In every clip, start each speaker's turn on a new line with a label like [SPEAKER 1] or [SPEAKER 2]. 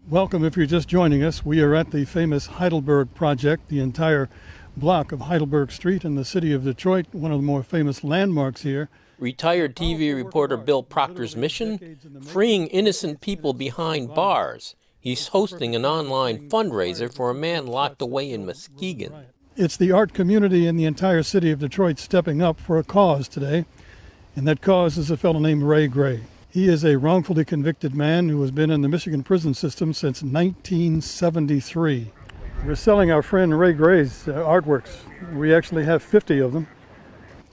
[SPEAKER 1] Welcome if you're just joining us. We are at the famous Heidelberg Project, the entire block of Heidelberg Street in the city of Detroit, one of the more famous landmarks here.
[SPEAKER 2] Retired TV reporter Bill Proctor's mission? Freeing innocent people behind bars. He's hosting an online fundraiser for a man locked away in Muskegon.
[SPEAKER 1] It's the art community in the entire city of Detroit stepping up for a cause today, and that cause is a fellow named Ray Gray. He is a wrongfully convicted man who has been in the Michigan prison system since 1973. We're selling our friend Ray Gray's artworks. We actually have 50 of them.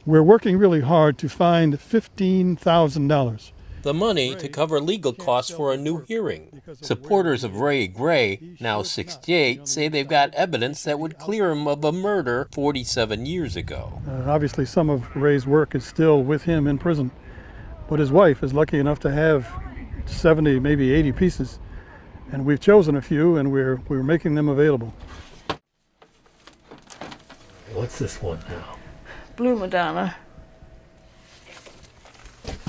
[SPEAKER 1] We're working really hard to find $15,000.
[SPEAKER 2] The money to cover legal costs for a new hearing. Supporters of Ray Gray, now 68, say they've got evidence that would clear him of a murder 47 years ago.
[SPEAKER 1] Obviously, some of Ray's work is still with him in prison, but his wife is lucky enough to have 70, maybe 80 pieces, and we've chosen a few, and we're making them available.
[SPEAKER 2] What's this one now?
[SPEAKER 3] Blue Madonna.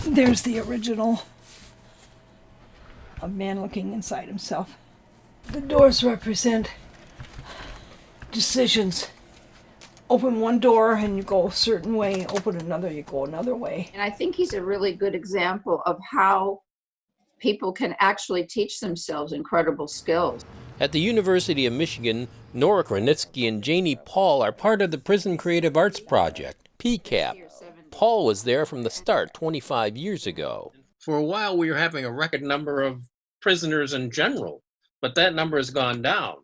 [SPEAKER 3] There's the original. A man looking inside himself. The doors represent decisions. Open one door and you go a certain way, open another, you go another way.
[SPEAKER 4] And I think he's a really good example of how people can actually teach themselves incredible skills.
[SPEAKER 2] At the University of Michigan, Nora Kranitsky and Janie Paul are part of the Prison Creative Arts Project, PCAP. Paul was there from the start 25 years ago. For a while, we were having a record number of prisoners in general, but that number has gone down.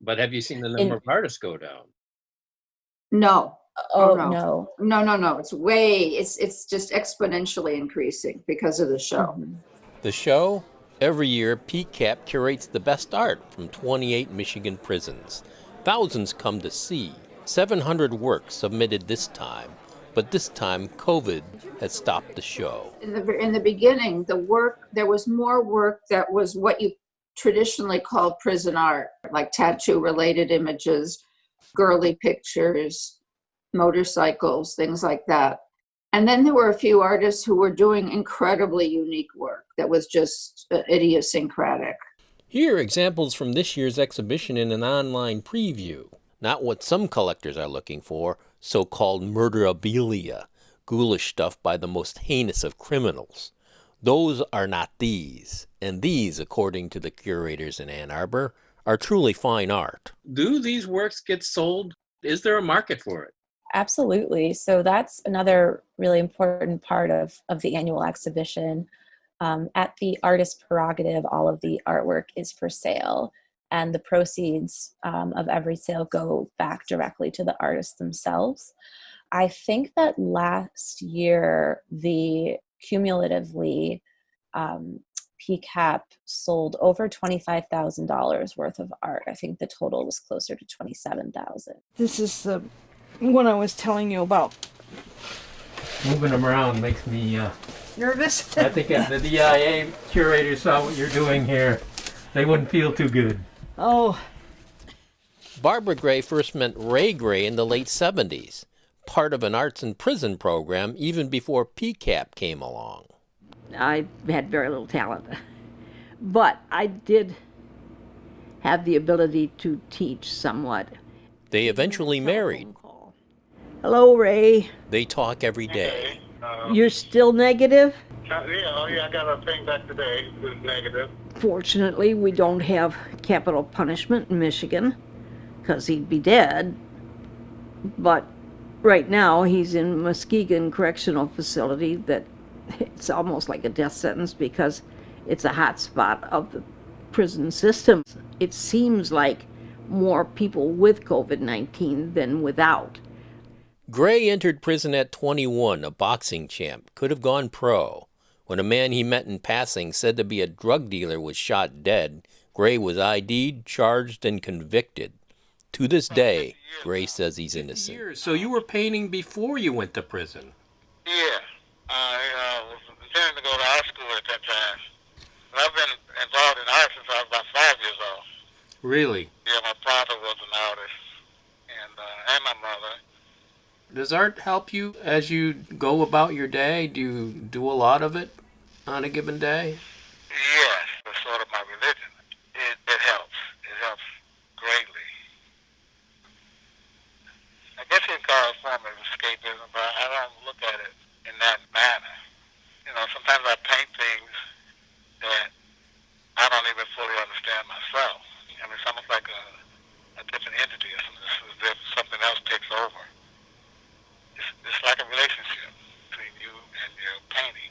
[SPEAKER 2] But have you seen the number of artists go down?
[SPEAKER 4] No.
[SPEAKER 5] No.
[SPEAKER 4] No. It's just exponentially increasing because of the show.
[SPEAKER 5] Mm-hmm.
[SPEAKER 2] The show? Every year, PCAP curates the best art from 28 Michigan prisons. Thousands come to see. 700 works submitted this time. But this time, COVID has stopped the show.
[SPEAKER 4] In the beginning, there was more work that was what you traditionally call prison art, like tattoo-related images, girly pictures, motorcycles, things like that. And then there were a few artists who were doing incredibly unique work that was just idiosyncratic.
[SPEAKER 2] Here are examples from this year's exhibition in an online preview. Not what some collectors are looking for, so-called murderabilia, ghoulish stuff by the most heinous of criminals. Those are not these, and these, according to the curators in Ann Arbor, are truly fine art. Do these works get sold? Is there a market for it?
[SPEAKER 5] Absolutely. So that's another really important part of the annual exhibition. At the artist prerogative, all of the artwork is for sale, and the proceeds of every sale go back directly to the artists themselves. I think that last year, the cumulatively PCAP sold over $25,000 worth of art. I think the total was closer to $27,000.
[SPEAKER 3] This is the one I was telling you about.
[SPEAKER 2] Moving them around makes me
[SPEAKER 3] Nervous?
[SPEAKER 2] I think if the DIA curators saw what you're doing here, they wouldn't feel too good.
[SPEAKER 3] Oh.
[SPEAKER 2] Barbara Gray first met Ray Gray in the late 70s, part of an arts in prison program even before PCAP came along.
[SPEAKER 6] I had very little talent, but I did have the ability to teach somewhat.
[SPEAKER 2] They eventually married.
[SPEAKER 6] Hello, Ray.
[SPEAKER 2] They talk every day.
[SPEAKER 6] You're still negative?
[SPEAKER 7] I got a thing back today. It was negative.
[SPEAKER 6] Fortunately, we don't have capital punishment in Michigan, because he'd be dead. But right now, he's in Muskegon Correctional Facility that it's almost like a death sentence because it's a hot spot of the prison system. It seems like more people with COVID-19 than without.
[SPEAKER 2] Gray entered prison at 21, a boxing champ, could have gone pro. When a man he met in passing said to be a drug dealer was shot dead, Gray was ID'd, charged, and convicted. To this day, Gray says he's innocent. So you were painting before you went to prison?
[SPEAKER 7] Yeah. I was intending to go to high school at that time. I've been involved in art since I was about 5 years old.
[SPEAKER 2] Really?
[SPEAKER 7] Yeah, my father was an artist, and my mother.
[SPEAKER 2] Does art help you as you go about your day? Do you do a lot of it on a given day?
[SPEAKER 7] Yes, it's sort of my religion. don't even fully understand myself. I mean, it's almost like a different entity or something. It's as if something else takes over. It's like a relationship between you and your painting.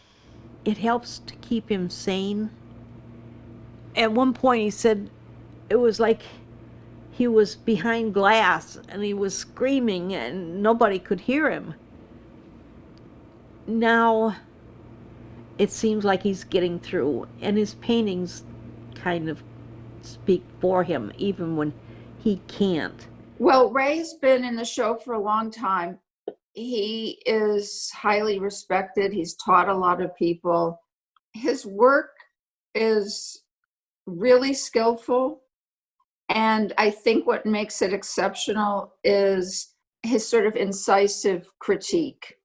[SPEAKER 6] It helps to keep him sane. At one point he said it was like he was behind glass and he was screaming and nobody could hear him. Now it seems like he's getting through, and his paintings kind of speak for him even when he can't.
[SPEAKER 4] Well, Ray's been in the show for a long time. He is highly respected. He's taught a lot of people. His work is really skillful. And I think what makes it exceptional is his sort of incisive critique,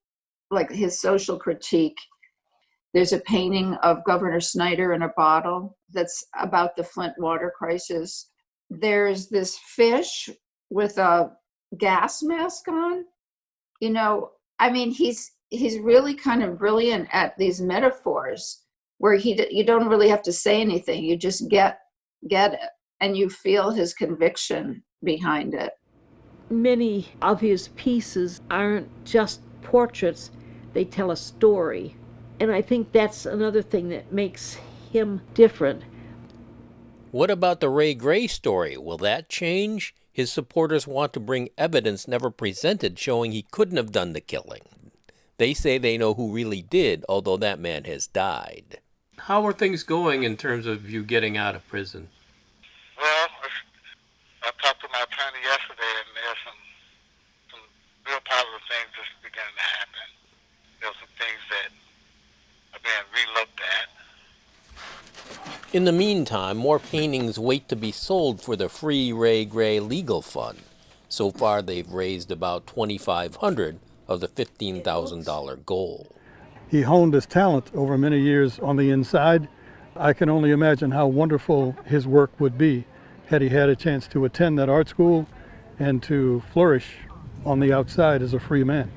[SPEAKER 4] like his social critique. There's a painting of Governor Snyder in a bottle that's about the Flint water crisis. There's this fish with a gas mask on. You know, I mean, he's really kind of brilliant at these metaphors where you don't really have to say anything. You just get it, and you feel his conviction behind it.
[SPEAKER 6] Many of his pieces aren't just portraits, they tell a story. And I think that's another thing that makes him different.
[SPEAKER 2] What about the Ray Gray story? Will that change? His supporters want to bring evidence never presented showing he couldn't have done the killing. They say they know who really did, although that man has died. How are things going in terms of you getting out of prison?
[SPEAKER 7] Well, I talked to my attorney yesterday, and there's some real positive things just beginning to happen. There's some things that are being relooked at.
[SPEAKER 2] In the meantime, more paintings wait to be sold for the Free Ray Gray Legal Fund. So far, they've raised about $2,500 of the $15,000 goal.
[SPEAKER 1] He honed his talent over many years on the inside. I can only imagine how wonderful his work would be had he had a chance to attend that art school and to flourish on the outside as a free man.